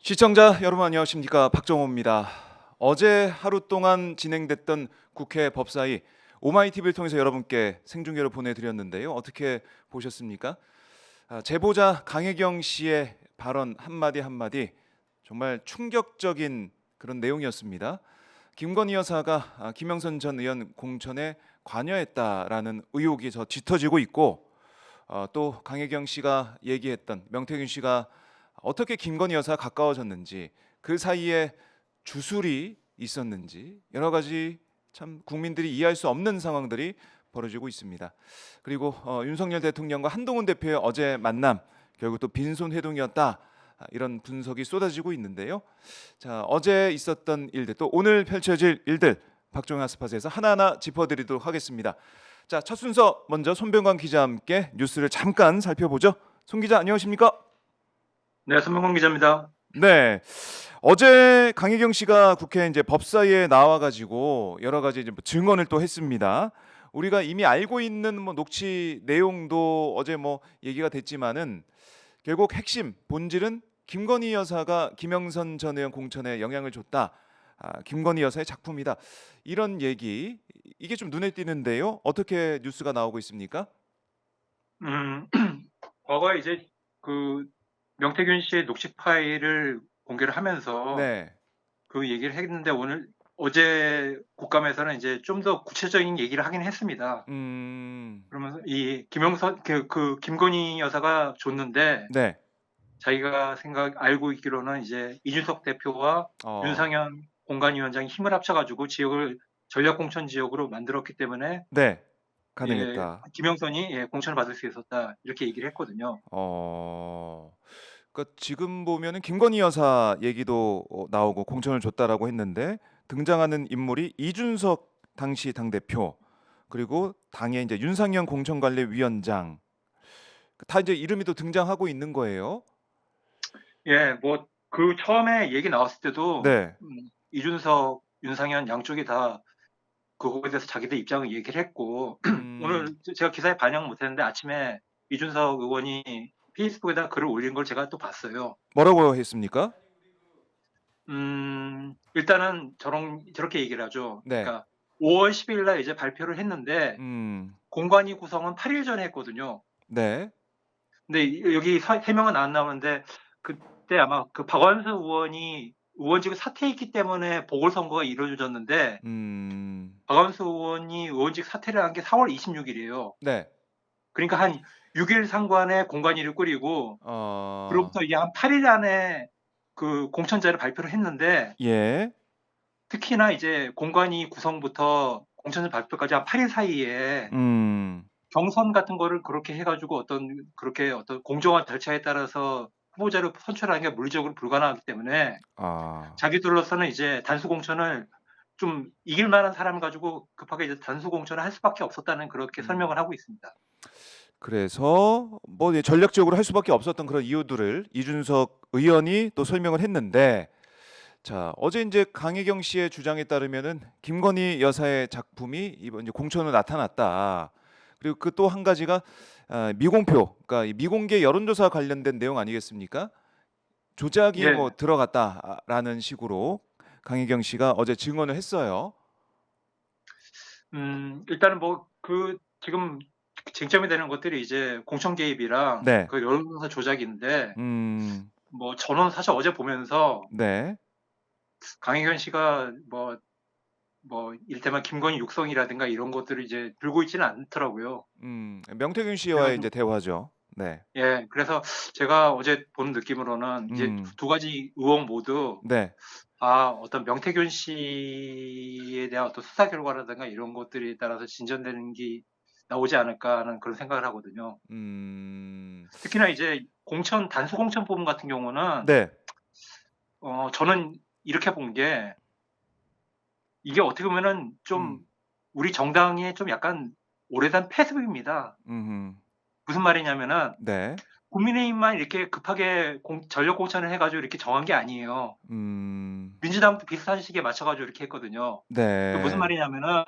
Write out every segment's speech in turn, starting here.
시청자 여러분 안녕하십니까, 박정호입니다. 어제 하루 동안 진행됐던 국회 법사위 오마이TV를 통해서 여러분께 생중계로 보내드렸는데요. 어떻게 보셨습니까? 제보자 강혜경 씨의 발언 한마디 한마디 정말 충격적인 그런 내용이었습니다. 김건희 여사가 김영선 전 의원 공천에 관여했다라는 의혹이 짙어지고 있고, 또 강혜경 씨가 얘기했던 명태균 씨가 어떻게 김건희 여사와 가까워졌는지, 그 사이에 주술이 있었는지, 여러 가지 참 국민들이 이해할 수 없는 상황들이 벌어지고 있습니다. 그리고 윤석열 대통령과 한동훈 대표의 어제 만남, 결국 또 빈손 회동이었다, 이런 분석이 쏟아지고 있는데요. 자, 어제 있었던 일들, 또 오늘 펼쳐질 일들, 박종현 스팟에서 하나하나 짚어드리도록 하겠습니다. 자, 첫 순서 먼저 손병관 기자와 함께 뉴스를 잠깐 살펴보죠. 손 기자 안녕하십니까? 네, 손명건 기자입니다. 네, 어제 강혜경 씨가 국회 이제 법사위에 나와가지고 여러 가지 이제 증언을 또 했습니다. 우리가 이미 알고 있는 녹취 내용도 어제 얘기가 됐지만은, 결국 핵심 본질은 김건희 여사가 김영선 전 의원 공천에 영향을 줬다. 김건희 여사의 작품이다. 이런 얘기, 이게 좀 눈에 띄는데요. 어떻게 뉴스가 나오고 있습니까? 음, 과거에 이제 그 명태균 씨의 녹취 파일을 공개를 하면서 네. 그 얘기를 했는데 어제 국감에서는 이제 좀 더 구체적인 얘기를 하긴 했습니다. 음. 그러면서 이 김영선 그 김건희 여사가 줬는데 네. 자기가 알고 있기로는 이제 이준석 대표와 어. 윤상현 공관위원장이 힘을 합쳐가지고 지역을 전략공천 지역으로 만들었기 때문에 네. 예, 가능했다. 김영선이 공천을 받을 수 있었다 이렇게 얘기를 했거든요. 어. 그러니까 지금 보면은 김건희 여사 얘기도 나오고 공천을 줬다라고 했는데, 등장하는 인물이 이준석 당시 당 대표, 그리고 당의 이제 윤상현 공천관리위원장, 다 이제 이름이 또 등장하고 있는 거예요. 예, 뭐 그 처음에 얘기 나왔을 때도 네. 이준석, 윤상현 양쪽이 다 그거에 대해서 자기들 입장을 얘기를 했고 오늘 음. 제가 기사에 반영 못했는데 아침에 이준석 의원이 페이스북에다 글을 올린 걸 제가 또 봤어요. 뭐라고 했습니까? 일단은 저렇게 얘기를 하죠. 네. 그러니까 5월 10일 날 이제 발표를 했는데 음. 공관위 구성은 8일 전에 했거든요. 네. 근데 여기 해명은 안 나오는데 그때 아마 그 박완수 의원이 의원직을 사퇴했기 때문에 보궐선거가 이루어졌는데 음. 박완수 의원이 의원직 사퇴를 한 게 4월 26일이에요. 네. 그러니까 한 6일 상관에 공관위를 꾸리고 어. 그로부터 이게 한 8일 안에 그 공천자를 발표를 했는데 예. 특히나 이제 공관위 구성부터 공천자 발표까지 한 8일 사이에 음. 경선 같은 거를 그렇게 해가지고 그렇게 어떤 공정한 절차에 따라서 후보자를 선출하는 게 물리적으로 불가능하기 때문에 아. 자기들로서는 이제 단수 공천을 좀 이길 만한 사람을 가지고 급하게 이제 단수 공천을 할 수밖에 없었다는 그렇게 음. 설명을 하고 있습니다. 그래서 전략적으로 할 수밖에 없었던 그런 이유들을 이준석 의원이 또 설명을 했는데, 자, 어제 이제 강혜경 씨의 주장에 따르면은 김건희 여사의 작품이 이번 이제 공천으로 나타났다. 그리고 그 또 한 가지가 미공표, 그러니까 이 미공개 여론조사 관련된 내용 아니겠습니까? 조작이 예. 들어갔다라는 식으로 강혜경 씨가 어제 증언을 했어요. 일단은 지금 쟁점이 되는 것들이 이제 공천 개입이랑 네. 그 여론조사 조작인데 음. 저는 사실 어제 보면서 네. 강혜경 씨가 이를테면 김건희 육성이라든가 이런 것들을 이제 들고 있지는 않더라고요. 명태균 씨와의 그래가지고 이제 대화죠. 네. 예, 그래서 제가 어제 본 느낌으로는 이제 음. 두 가지 의혹 모두 네. 어떤 명태균 씨에 대한 어떤 수사 결과라든가 이런 것들에 따라서 진전되는 게 나오지 않을까 하는 그런 생각을 하거든요. 음. 특히나 이제 단수 공천 부분 같은 경우는 네. 저는 이렇게 본 게 이게 어떻게 보면은 좀 음. 우리 정당의 좀 약간 오래된 패습입니다. 음음. 무슨 말이냐면은 네. 국민의힘만 이렇게 급하게 전력 공천을 해가지고 이렇게 정한 게 아니에요. 음. 민주당도 비슷한 시기에 맞춰가지고 이렇게 했거든요. 그 무슨 네. 말이냐면은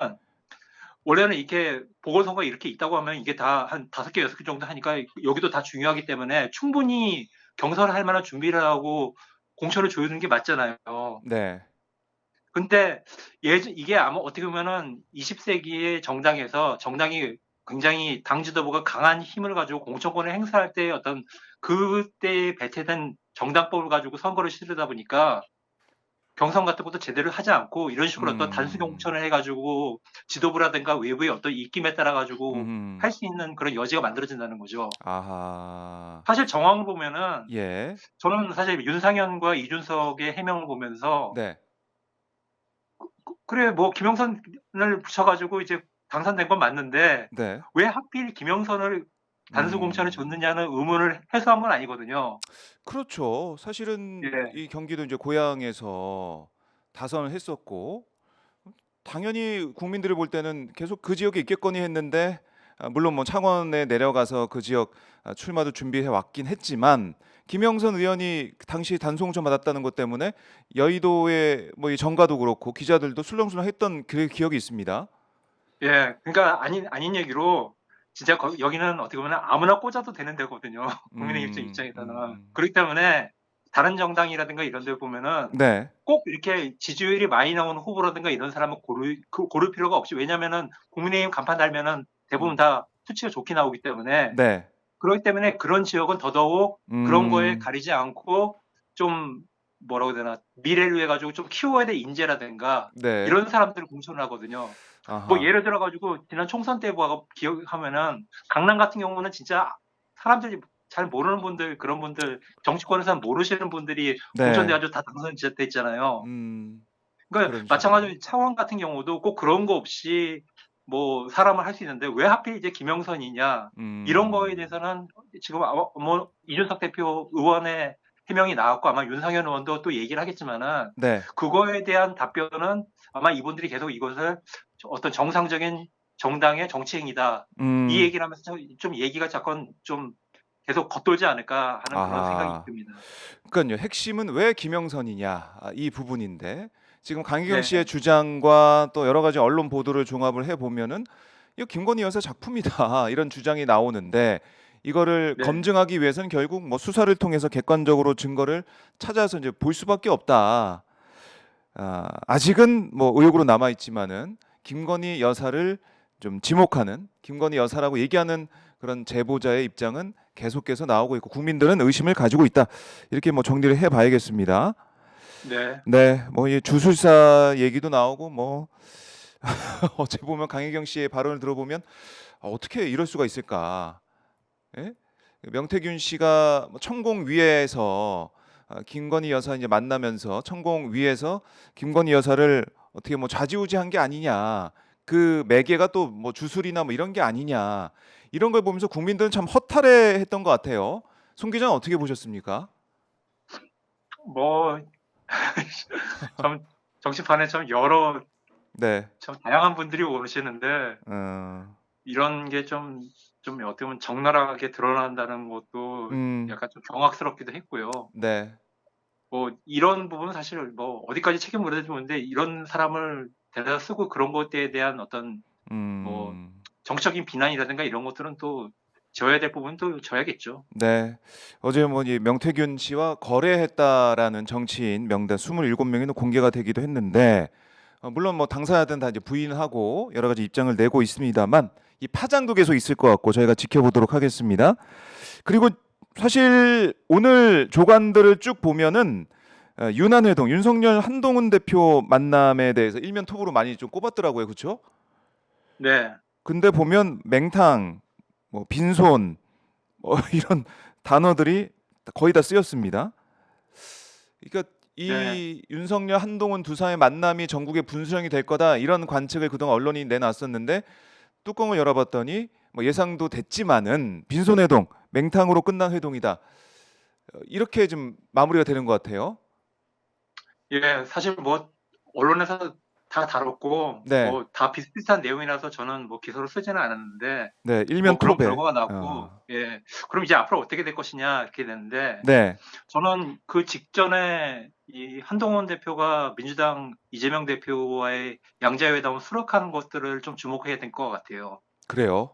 원래는 이렇게 보궐선거가 이렇게 있다고 하면 이게 다 한 5개, 6개 정도 하니까 여기도 다 중요하기 때문에 충분히 경선을 할 만한 준비를 하고 공천을 줘주는 게 맞잖아요. 네. 근데 이게 아마 어떻게 보면은 20세기의 정당에서 정당이 굉장히 당 지도부가 강한 힘을 가지고 공천권을 행사할 때 어떤 그때 배치된 정당법을 가지고 선거를 치르다 보니까 경선 같은 것도 제대로 하지 않고 이런 식으로 어떤 단순 음. 공천을 해가지고 지도부라든가 외부의 어떤 입김에 따라 가지고 할 음. 수 있는 그런 여지가 만들어진다는 거죠. 아하. 사실 정황을 보면은 예. 저는 사실 윤상현과 이준석의 해명을 보면서 네. 그래 뭐 김영선을 붙여가지고 이제 당선된 건 맞는데 네. 왜 하필 김영선을 단수 공천을 음. 줬느냐는 의문을 해소한 건 아니거든요. 그렇죠. 사실은 예, 이 경기도 이제 고향에서 다선을 했었고 당연히 국민들이 볼 때는 계속 그 지역에 있겠거니 했는데 물론 뭐 창원에 내려가서 그 지역 출마도 준비해 왔긴 했지만 김영선 의원이 당시 단송청 받았다는 것 때문에 여의도의 뭐 이 정가도 그렇고 기자들도 술렁술렁했던 그 기억이 있습니다. 예, 그러니까 아닌 얘기로 진짜 여기는 어떻게 보면 아무나 꽂아도 되는 데거든요. 국민의힘 입장에서는. 음. 그렇기 때문에 다른 정당이라든가 이런 데 보면은 네. 꼭 이렇게 지지율이 많이 나오는 후보라든가 이런 사람을 고를 필요가 없이 왜냐면은 국민의힘 간판 달면은 대부분 음. 다 수치가 좋게 나오기 때문에 네. 그렇기 때문에 그런 지역은 더더욱 그런 거에 음. 가리지 않고 좀 뭐라고 해야 되나 미래를 위해 가지고 좀 키워야 될 인재라든가 네. 이런 사람들을 공천을 하거든요. 뭐 아하. 예를 들어 가지고 지난 총선 때 기억하면은 강남 같은 경우는 진짜 사람들이 잘 모르는 분들 그런 분들 정치권에서 모르시는 분들이 공천돼 네. 가지고 다 당선됐잖아요. 음. 그러니까 그런 식으로. 마찬가지로 창원 같은 경우도 꼭 그런 거 없이 뭐 사람을 할 수 있는데 왜 하필 이제 김영선이냐 이런 거에 음. 대해서는 지금 뭐 이준석 대표 의원의 해명이 나왔고 아마 윤상현 의원도 또 얘기를 하겠지만은 네. 그거에 대한 답변은 아마 이분들이 계속 이것을 어떤 정상적인 정당의 정치행위다 이 음. 얘기를 하면서 좀 얘기가 잠깐 좀 계속 겉돌지 않을까 하는 그런 생각이 아하. 듭니다. 그러니깐요. 핵심은 왜 김영선이냐 이 부분인데 지금 강희경 네, 씨의 주장과 또 여러 가지 언론 보도를 종합을 해 보면은 이거 김건희 여사 작품이다 이런 주장이 나오는데 이거를 네, 검증하기 위해서는 결국 뭐 수사를 통해서 객관적으로 증거를 찾아서 이제 볼 수밖에 없다. 아직은 뭐 의혹으로 남아 있지만은 김건희 여사를 좀 지목하는 김건희 여사라고 얘기하는 그런 제보자의 입장은 계속해서 나오고 있고 국민들은 의심을 가지고 있다. 이렇게 뭐 정리를 해 봐야겠습니다. 네, 네. 뭐 이 주술사 얘기도 나오고 뭐 어제 보면 강혜경 씨의 발언을 들어보면 어떻게 이럴 수가 있을까? 예? 명태균 씨가 뭐 천공위에서 김건희 여사 이제 만나면서 천공위에서 김건희 여사를 어떻게 뭐 좌지우지한 게 아니냐. 그 매개가 또 뭐 주술이나 뭐 이런 게 아니냐. 이런 걸 보면서 국민들은 참 허탈해했던 것 같아요. 송 기자는 어떻게 보셨습니까? 뭐 참 정치판에 참 여러 네. 참 다양한 분들이 오시는데 어, 이런 게 좀 어떻게 보면 적나라하게 드러난다는 것도 음, 약간 좀 경악스럽기도 했고요. 네. 뭐 이런 부분은 사실 뭐 어디까지 책임을 져야 될지 모르는데 이런 사람을 데려다 쓰고 그런 것에 대한 어떤 뭐 음, 정치적인 비난이라든가 이런 것들은 또 져야 될 부분은 또 져야겠죠. 네. 어제 뭐 이 명태균 씨와 거래했다라는 정치인 명단 27명이 공개가 되기도 했는데 물론 뭐 당사자들은 다 이제 부인하고 여러 가지 입장을 내고 있습니다만 이 파장도 계속 있을 것 같고 저희가 지켜보도록 하겠습니다. 그리고 사실 오늘 조간들을 쭉 보면은 윤한회동 윤석열 한동훈 대표 만남에 대해서 일면 톱으로 많이 좀 꼽았더라고요, 그렇죠? 네. 근데 보면 맹탕, 뭐 빈손 이런 단어들이 거의 다 쓰였습니다. 그러니까 네. 이 윤석열 한동훈 두 사람의 만남이 전국의 분수령이 될 거다 이런 관측을 그동안 언론이 내놨었는데 뚜껑을 열어봤더니 뭐 예상도 됐지만은 빈손회동, 맹탕으로 끝난 회동이다. 이렇게 좀 마무리가 되는 것 같아요. 예. 사실 뭐 언론에서 다 다뤘고 네, 뭐 다 비슷비슷한 내용이라서 저는 뭐 기사로 쓰지는 않았는데 네 일면 뭐 그런 톱에. 결과가 나왔고 예. 그럼 이제 앞으로 어떻게 될 것이냐 이렇게 됐는데 네, 저는 그 직전에 이 한동훈 대표가 민주당 이재명 대표와의 양자회담을 수락하는 것들을 좀 주목해야 될 것 같아요. 그래요.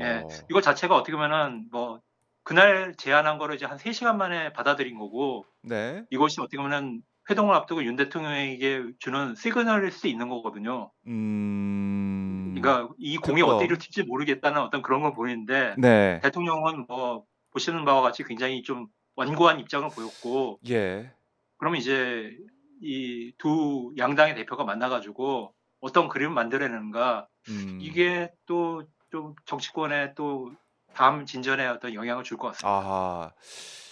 예. 어, 이거 자체가 어떻게 보면은 뭐 그날 제안한 거를 이제 한 3시간 만에 받아들인 거고 네. 이것이 어떻게 보면 회동을 앞두고 윤 대통령에게 주는 시그널일 수 있는 거거든요. 그러니까 이 공이 어디로 특검. 튈지 모르겠다는 어떤 그런 걸 보이는데 네. 대통령은 뭐 보시는 바와 같이 굉장히 좀 완고한 입장을 보였고 예. 그러면 이제 이 두 양당의 대표가 만나 가지고 어떤 그림을 만들어내는가 음. 이게 또 좀 정치권에 또 다음 진전에 어떤 영향을 줄 것 같습니다. 아하.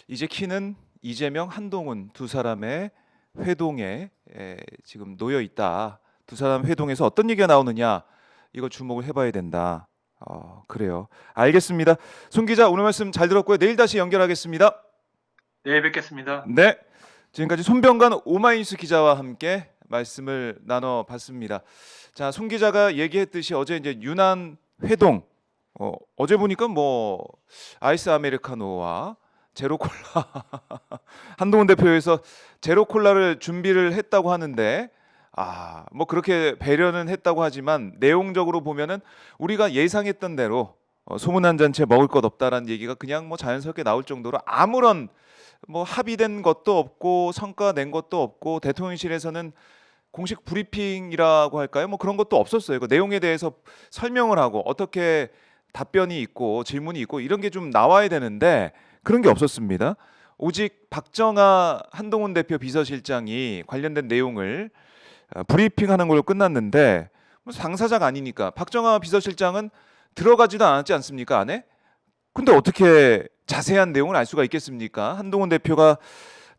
이제 키는 이재명, 한동훈 두 사람의 회동에 지금 놓여 있다. 두 사람 회동에서 어떤 얘기가 나오느냐 이거 주목을 해봐야 된다. 그래요. 알겠습니다. 손 기자 오늘 말씀 잘 들었고요. 내일 다시 연결하겠습니다. 내일 뵙겠습니다. 네. 지금까지 손병관 오마이뉴스 기자와 함께 말씀을 나눠봤습니다. 자, 손 기자가 얘기했듯이 어제 이제 유난 회동 어제 보니까 뭐 아이스 아메리카노와 제로 콜라 한동훈 대표에서 제로 콜라를 준비를 했다고 하는데 뭐 그렇게 배려는 했다고 하지만 내용적으로 보면은 우리가 예상했던 대로 소문 한 잔채 먹을 것 없다라는 얘기가 그냥 뭐 자연스럽게 나올 정도로 아무런 뭐 합의된 것도 없고 성과 낸 것도 없고 대통령실에서는 공식 브리핑이라고 할까요? 뭐 그런 것도 없었어요. 그 내용에 대해서 설명을 하고 어떻게 답변이 있고 질문이 있고 이런 게 좀 나와야 되는데 그런 게 없었습니다. 오직 박정아 한동훈 대표 비서실장이 관련된 내용을 브리핑하는 걸로 끝났는데 뭐 당사자가 아니니까 박정아 비서실장은 들어가지도 않았지 않습니까 안에? 근데 어떻게 자세한 내용을 알 수가 있겠습니까? 한동훈 대표가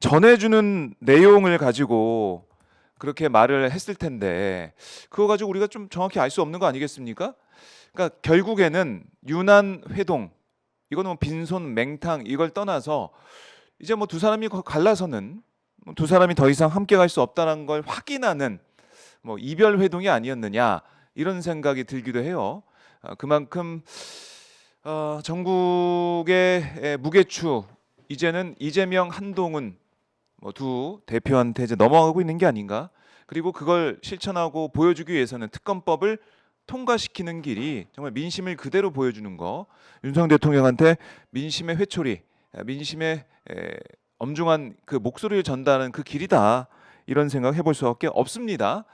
전해주는 내용을 가지고 그렇게 말을 했을 텐데 그거 가지고 우리가 좀 정확히 알 수 없는 거 아니겠습니까? 그러니까 결국에는 유난 회동 이거는 뭐 빈손 맹탕 이걸 떠나서 이제 뭐 두 사람이 갈라서는 두 사람이 더 이상 함께 갈 수 없다는 걸 확인하는 뭐 이별 회동이 아니었느냐 이런 생각이 들기도 해요. 그만큼 전국의 무게추 이제는 이재명 한동훈 뭐 두 대표한테 이제 넘어가고 있는 게 아닌가. 그리고 그걸 실천하고 보여주기 위해서는 특검법을 통과시키는 길이 정말 민심을 그대로 보여주는 거. 윤석열 대통령한테 민심의 회초리, 민심의 엄중한 그 목소리를 전달하는 그 길이다. 이런 생각 해볼 수밖에 없습니다.